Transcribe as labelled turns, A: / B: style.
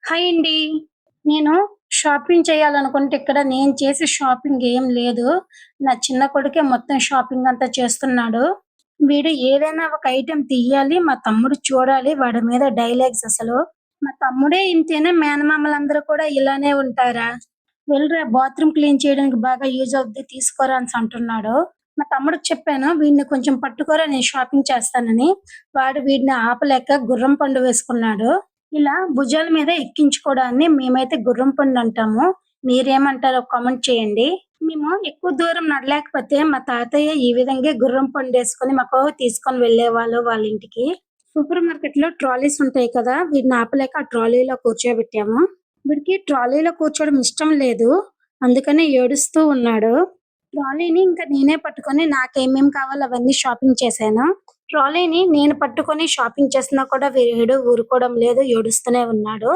A: Hi అండి. నేను shopping చేయాలనుకుంటే ఇక్కడ నేను చేసే షాపింగ్ ఏం లేదు. నా చిన్న కొడుకే మొత్తం షాపింగ్ అంతా చేస్తున్నాడు. వీడు ఏదైనా ఒక ఐటెమ్ తీయాలి, మా తమ్ముడు చూడాలి. వాడి మీద డైలాగ్స్ అసలు. మా తమ్ముడే ఇంతేనా మేనమామలందరూ కూడా ఇలానే ఉంటారా? "వెళ్లిరా బాత్రూమ్ క్లీన్ చేయడానికి బాగా యూజ్ అవుద్ది తీసుకోరా" అంటున్నాడు. మా తమ్ముడికి చెప్పాను, "వీడిని కొంచెం పట్టుకోరా నేను షాపింగ్ చేస్తానని." వాడు వీడిని ఆపలేక గుర్రం పండు వేసుకున్నాడు. ఇలా భుజాల మీద ఎక్కించుకోవడాన్ని మేమైతే గుర్రం పండు అంటాము. మీరేమంటారో కామెంట్ చేయండి. మేము ఎక్కువ దూరం నడలేకపోతే మా తాతయ్య ఈ విధంగా గుర్రం పండేసుకొని మాకు తీసుకొని వెళ్ళేవాళ్ళు వాళ్ళ ఇంటికి. సూపర్ మార్కెట్‌లో ట్రాలీస్ ఉంటాయి కదా! వీడిని ఆపలేక ఆ ట్రాలీలో కూర్చోబెట్టాము. వీడికి ట్రాలీలో కూర్చోవడం ఇష్టం లేదు. అందుకనే ఏడుస్తూ ఉన్నాడు. ట్రాలీని ఇంక నేనే పట్టుకొని నాకేమేం కావాలో అవన్నీ షాపింగ్ చేశాను. ట్రాలీని నేను పట్టుకొని షాపింగ్ చేసినా కూడా వీడు ఊరుకోవడం లేదు. ఏడుస్తూనే ఉన్నాడు.